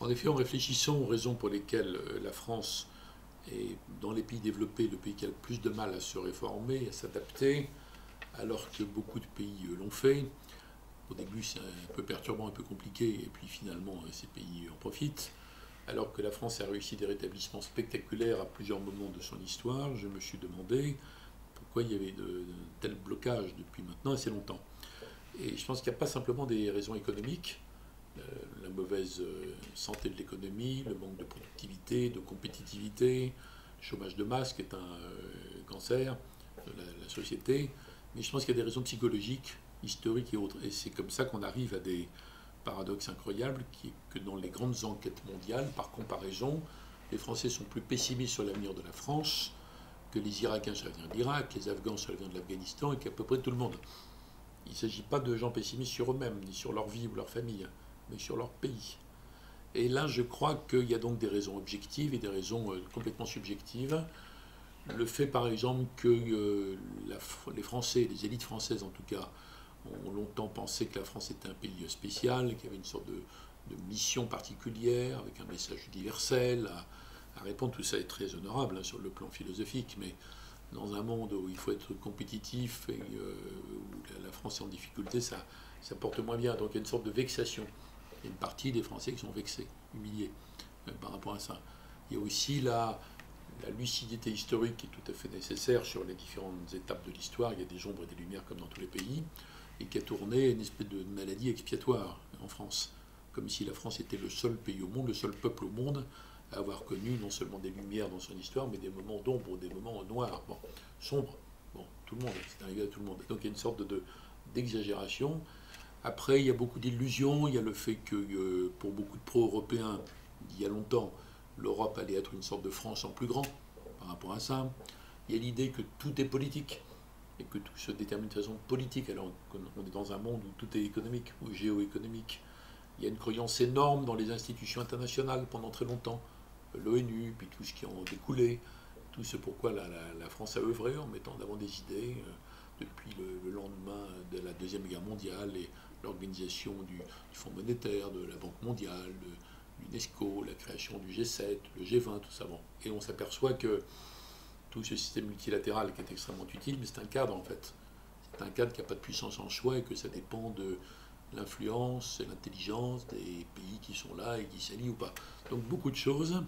En effet, en réfléchissant aux raisons pour lesquelles la France est, dans les pays développés, le pays qui a le plus de mal à se réformer, à s'adapter, alors que beaucoup de pays l'ont fait. Au début, c'est un peu perturbant, un peu compliqué, et puis finalement, ces pays en profitent. Alors que la France a réussi des rétablissements spectaculaires à plusieurs moments de son histoire, je me suis demandé pourquoi il y avait de tels blocages depuis maintenant assez longtemps. Et je pense qu'il n'y a pas simplement des raisons économiques, la mauvaise santé de l'économie, le manque de productivité, de compétitivité, le chômage de masse qui est un cancer de la société, mais je pense qu'il y a des raisons psychologiques, historiques et autres. Et c'est comme ça qu'on arrive à des paradoxes incroyables, qui est que dans les grandes enquêtes mondiales, par comparaison, les Français sont plus pessimistes sur l'avenir de la France que les Irakiens sur l'avenir de l'Irak, les Afghans sur l'avenir de l'Afghanistan et qu'à peu près tout le monde. Il ne s'agit pas de gens pessimistes sur eux-mêmes, ni sur leur vie ou leur famille, mais sur leur pays. Et là, je crois qu'il y a donc des raisons objectives et des raisons complètement subjectives. Le fait, par exemple, que les Français, les élites françaises en tout cas, ont longtemps pensé que la France était un pays spécial, qu'il y avait une sorte de mission particulière, avec un message universel à répondre. Tout ça est très honorable sur le plan philosophique, mais dans un monde où il faut être compétitif et où la France est en difficulté, ça porte moins bien. Donc il y a une sorte de vexation. Il y a une partie des Français qui sont vexés, humiliés par rapport à ça. Il y a aussi la lucidité historique qui est tout à fait nécessaire sur les différentes étapes de l'histoire. Il y a des ombres et des lumières comme dans tous les pays, et qui a tourné une espèce de maladie expiatoire en France, comme si la France était le seul pays au monde, le seul peuple au monde à avoir connu non seulement des lumières dans son histoire, mais des moments d'ombre, des moments noirs, bon, sombres. Bon, tout le monde, c'est arrivé à tout le monde. Donc il y a une sorte d'exagération. Après, il y a beaucoup d'illusions. Il y a le fait que pour beaucoup de pro-européens, il y a longtemps, l'Europe allait être une sorte de France en plus grand par rapport à ça. Il y a l'idée que tout est politique et que tout se détermine de façon politique, alors qu'on est dans un monde où tout est économique ou géoéconomique. Il y a une croyance énorme dans les institutions internationales pendant très longtemps, l'ONU, puis tout ce qui en découlait, tout ce pourquoi la France a œuvré en mettant en avant des idées depuis le lendemain de la Deuxième Guerre mondiale et l'organisation du Fonds monétaire, de la Banque mondiale, de l'UNESCO, la création du G7, le G20, tout ça. Bon. Et on s'aperçoit que tout ce système multilatéral qui est extrêmement utile, mais c'est un cadre en fait. C'est un cadre qui n'a pas de puissance en soi et que ça dépend de l'influence et l'intelligence des pays qui sont là et qui s'allient ou pas. Donc beaucoup de choses,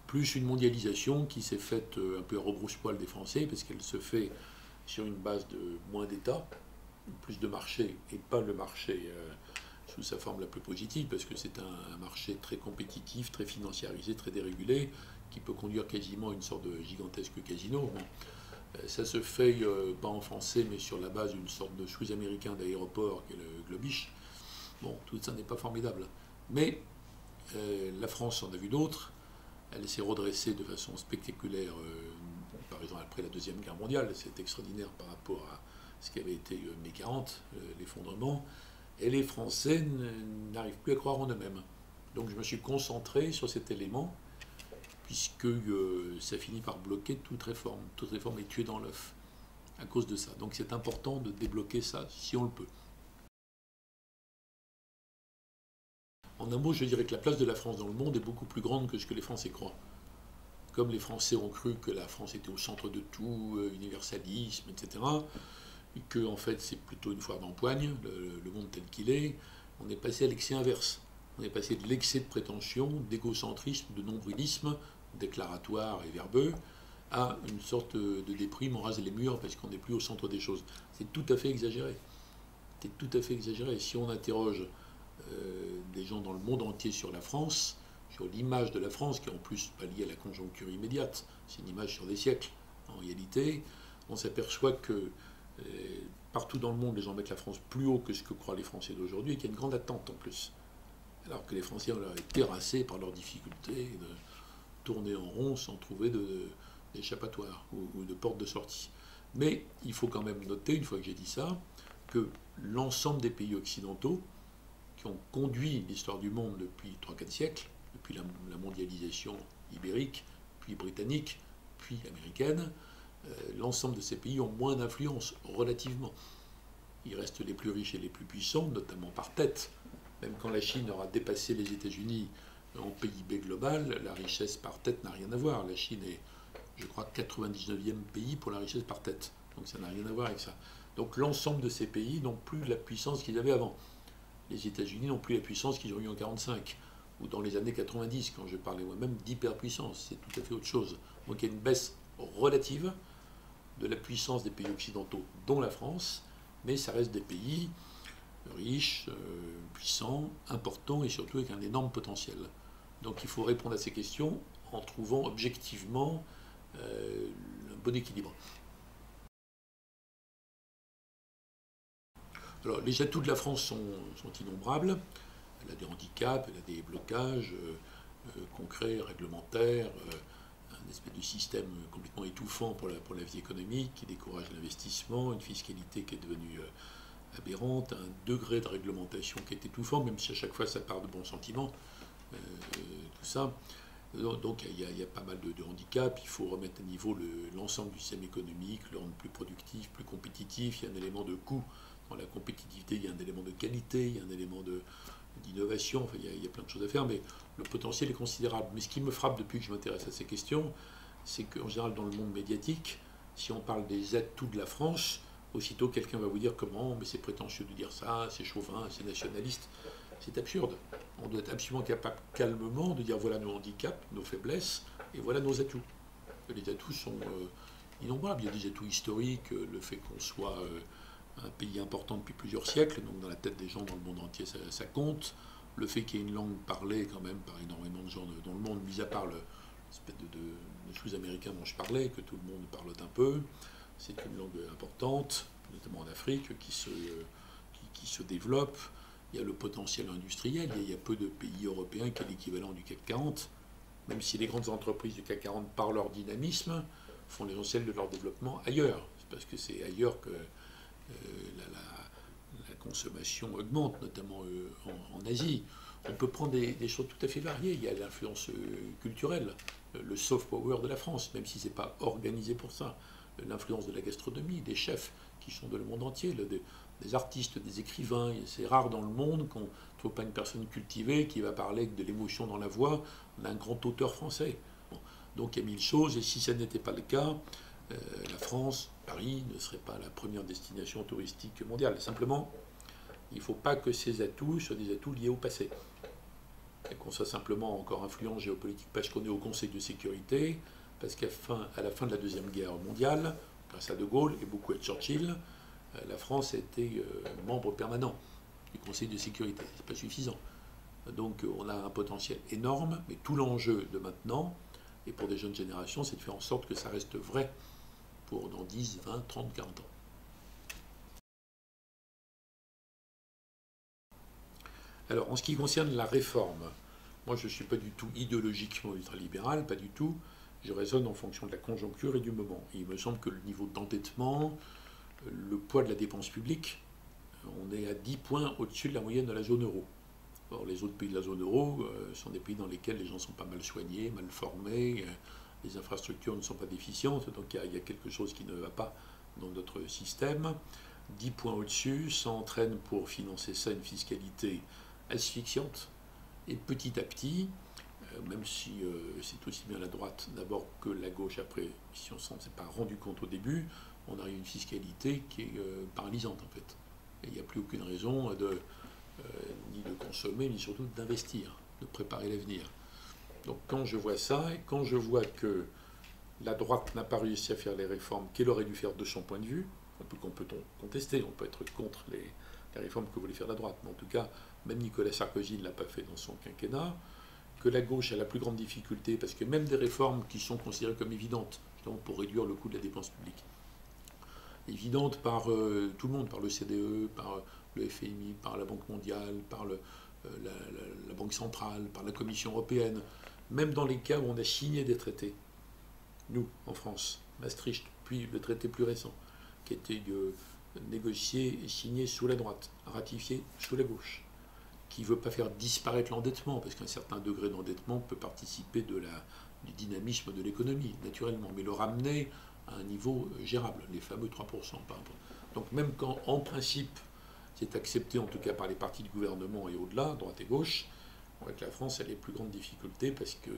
plus une mondialisation qui s'est faite un peu à rebrousse-poil des Français, parce qu'elle se fait sur une base de moins d'État, plus de marché, et pas le marché sous sa forme la plus positive, parce que c'est un marché très compétitif, très financiarisé, très dérégulé, qui peut conduire quasiment à une sorte de gigantesque casino. Bon, ça se fait pas en français, mais sur la base d'une sorte de sous-américain d'aéroport qui est le Globish. Bon, tout ça n'est pas formidable. Mais la France en a vu d'autres. Elle s'est redressée de façon spectaculaire, par exemple après la Deuxième Guerre mondiale. C'est extraordinaire par rapport à ce qui avait été mai 40, l'effondrement. Et les Français n'arrivent plus à croire en eux-mêmes. Donc je me suis concentré sur cet élément, puisque ça finit par bloquer toute réforme. Toute réforme est tuée dans l'œuf à cause de ça. Donc c'est important de débloquer ça, si on le peut. En un mot, je dirais que la place de la France dans le monde est beaucoup plus grande que ce que les Français croient. Comme les Français ont cru que la France était au centre de tout, universalisme, etc., et que en fait c'est plutôt une foire d'empoigne, le monde tel qu'il est, on est passé à l'excès inverse. On est passé de l'excès de prétention, d'égocentrisme, de nombrilisme, déclaratoire et verbeux, à une sorte de déprime, on rase les murs parce qu'on n'est plus au centre des choses. C'est tout à fait exagéré. C'est tout à fait exagéré. Si on interroge des gens dans le monde entier sur la France, sur l'image de la France, qui est en plus pas liée à la conjoncture immédiate, c'est une image sur des siècles. En réalité, on s'aperçoit que partout dans le monde, les gens mettent la France plus haut que ce que croient les Français d'aujourd'hui, et qu'il y a une grande attente en plus. Alors que les Français ont été terrassés par leurs difficultés de tourner en rond sans trouver d'échappatoire ou de porte de sortie. Mais il faut quand même noter, une fois que j'ai dit ça, que l'ensemble des pays occidentaux qui ont conduit l'histoire du monde depuis 3-4 siècles, depuis la mondialisation ibérique, puis britannique, puis américaine, l'ensemble de ces pays ont moins d'influence, relativement. Ils restent les plus riches et les plus puissants, notamment par tête. Même quand la Chine aura dépassé les États-Unis en PIB global, la richesse par tête n'a rien à voir. La Chine est, je crois, 99e pays pour la richesse par tête. Donc ça n'a rien à voir avec ça. Donc l'ensemble de ces pays n'ont plus la puissance qu'ils avaient avant. Les États-Unis n'ont plus la puissance qu'ils ont eu en 1945 ou dans les années 90, quand je parlais moi-même d'hyperpuissance. C'est tout à fait autre chose. Donc il y a une baisse relative de la puissance des pays occidentaux, dont la France, mais ça reste des pays riches, puissants, importants et surtout avec un énorme potentiel. Donc il faut répondre à ces questions en trouvant objectivement un bon équilibre. Alors les atouts de la France sont innombrables. Elle a des handicaps, elle a des blocages concrets, réglementaires, un espèce de système complètement étouffant pour la vie économique qui décourage l'investissement, une fiscalité qui est devenue aberrante, un degré de réglementation qui est étouffant, même si à chaque fois ça part de bons sentiments, tout ça. Donc il y a pas mal de handicaps, il faut remettre à niveau l'ensemble du système économique, le rendre plus productif, plus compétitif, il y a un élément de coût dans la compétitivité, il y a un élément de qualité, il y a un élément d'innovation, enfin, il y a plein de choses à faire, mais le potentiel est considérable. Mais ce qui me frappe depuis que je m'intéresse à ces questions, c'est qu'en général dans le monde médiatique, si on parle des atouts de la France, aussitôt quelqu'un va vous dire comment, mais c'est prétentieux de dire ça, c'est chauvin, c'est nationaliste. C'est absurde. On doit être absolument capable calmement de dire voilà nos handicaps, nos faiblesses, et voilà nos atouts. Les atouts sont innombrables. Il y a des atouts historiques, le fait qu'on soit un pays important depuis plusieurs siècles, donc dans la tête des gens dans le monde entier ça compte. Le fait qu'il y ait une langue parlée quand même par énormément de gens dans le monde, mis à part l'espèce de sous-américain dont je parlais, que tout le monde parle un peu, c'est une langue importante, notamment en Afrique, qui se développe. Il y a le potentiel industriel, il y a peu de pays européens qui est l'équivalent du CAC 40, même si les grandes entreprises du CAC 40, par leur dynamisme, font l'essentiel de leur développement ailleurs. C'est parce que c'est ailleurs que la consommation augmente, notamment en Asie. On peut prendre des choses tout à fait variées. Il y a l'influence culturelle, le soft power de la France, même si ce n'est pas organisé pour ça. L'influence de la gastronomie, des chefs qui sont de le monde entier, des artistes, des écrivains. C'est rare dans le monde qu'on ne trouve pas une personne cultivée qui va parler avec de l'émotion dans la voix d'un grand auteur français. Bon. Donc il y a mille choses, et si ça n'était pas le cas, la France, Paris, ne serait pas la première destination touristique mondiale. Simplement, il ne faut pas que ces atouts soient des atouts liés au passé. Et qu'on soit simplement encore influent géopolitique parce qu'on est au Conseil de sécurité, parce qu'à la fin de la Deuxième Guerre mondiale, grâce à De Gaulle et beaucoup à Churchill, la France a été membre permanent du Conseil de sécurité. Ce n'est pas suffisant. Donc on a un potentiel énorme, mais tout l'enjeu de maintenant, et pour des jeunes générations, c'est de faire en sorte que ça reste vrai pour dans 10, 20, 30, 40 ans. Alors, en ce qui concerne la réforme, moi je ne suis pas du tout idéologiquement ultralibéral, pas du tout. Je raisonne en fonction de la conjoncture et du moment. Et il me semble que le niveau d'endettement, le poids de la dépense publique, on est à 10 points au-dessus de la moyenne de la zone euro. Or, les autres pays de la zone euro sont des pays dans lesquels les gens sont pas mal soignés, mal formés, les infrastructures ne sont pas déficientes, donc il y a quelque chose qui ne va pas dans notre système. 10 points au-dessus, ça entraîne pour financer ça une fiscalité asphyxiante. Et petit à petit, même si c'est aussi bien la droite d'abord que la gauche après, si on s'en est pas rendu compte au début, on a une fiscalité qui est paralysante en fait. Et il n'y a plus aucune raison ni de consommer, ni surtout d'investir, de préparer l'avenir. Donc quand je vois ça, et quand je vois que la droite n'a pas réussi à faire les réformes qu'elle aurait dû faire de son point de vue, qu'on peut contester, on peut être contre les réformes que voulait faire la droite, mais en tout cas, même Nicolas Sarkozy ne l'a pas fait dans son quinquennat, que la gauche a la plus grande difficulté, parce que même des réformes qui sont considérées comme évidentes, justement pour réduire le coût de la dépense publique, évidentes par tout le monde, par le CDE, par le FMI, par la Banque mondiale, par la Banque centrale, par la Commission européenne, même dans les cas où on a signé des traités, nous, en France, Maastricht, puis le traité plus récent, qui a été négocié et signé sous la droite, ratifié sous la gauche, qui ne veut pas faire disparaître l'endettement, parce qu'un certain degré d'endettement peut participer du dynamisme de l'économie, naturellement, mais le ramener à un niveau gérable, les fameux 3%. Par exemple. Donc même quand, en principe, c'est accepté, en tout cas par les partis du gouvernement et au-delà, droite et gauche, On voit que la France a les plus grandes difficultés parce que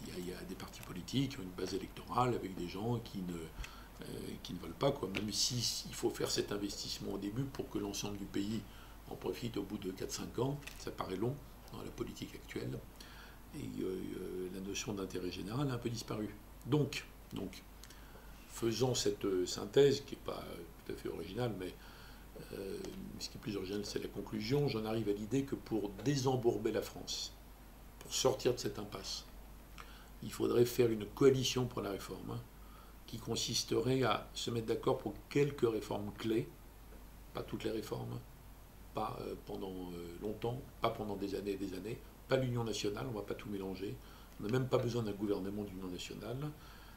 il y a des partis politiques qui ont une base électorale avec des gens qui ne veulent pas, quoi. Même si il faut faire cet investissement au début pour que l'ensemble du pays en profite au bout de 4-5 ans, ça paraît long dans la politique actuelle. Et la notion d'intérêt général a un peu disparu. Donc faisant cette synthèse, qui n'est pas tout à fait originale, mais ce qui est plus original, c'est la conclusion, j'en arrive à l'idée que pour désembourber la France, pour sortir de cette impasse, il faudrait faire une coalition pour la réforme, qui consisterait à se mettre d'accord pour quelques réformes clés, pas toutes les réformes, pas pendant longtemps, pas pendant des années et des années, pas l'union nationale, on ne va pas tout mélanger, on n'a même pas besoin d'un gouvernement d'union nationale.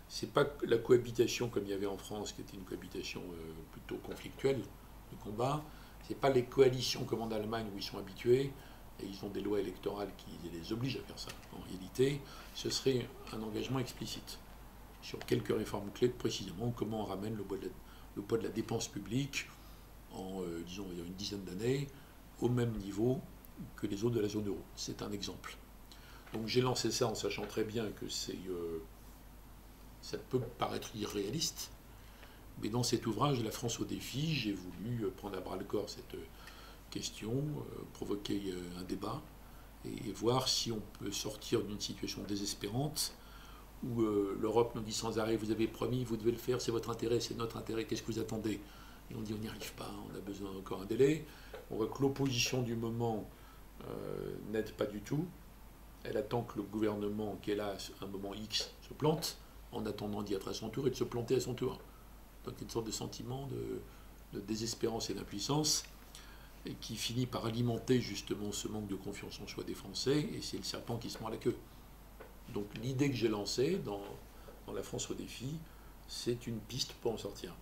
C'est pas la cohabitation comme il y avait en France, qui était une cohabitation plutôt conflictuelle, de combat. C'est pas les coalitions comme en Allemagne où ils sont habitués, et ils ont des lois électorales qui les obligent à faire ça. En réalité, ce serait un engagement explicite sur quelques réformes clés, précisément comment on ramène le poids de la dépense publique en, disons, il y a une dizaine d'années, au même niveau que les autres de la zone euro. C'est un exemple. Donc j'ai lancé ça en sachant très bien que ça peut paraître irréaliste, mais dans cet ouvrage, La France au défi, j'ai voulu prendre à bras-le-corps cette question, provoquer un débat, et voir si on peut sortir d'une situation désespérante où l'Europe nous dit sans arrêt, vous avez promis, vous devez le faire, c'est votre intérêt, c'est notre intérêt, qu'est-ce que vous attendez? Et on dit on n'y arrive pas, on a besoin encore un délai. On voit que l'opposition du moment n'aide pas du tout. Elle attend que le gouvernement qui est là à un moment X se plante, en attendant d'y être à son tour et de se planter à son tour. Donc une sorte de sentiment de désespérance et d'impuissance, et qui finit par alimenter justement ce manque de confiance en soi des Français, et c'est le serpent qui se mord la queue. Donc l'idée que j'ai lancée dans La France au défi, c'est une piste pour en sortir.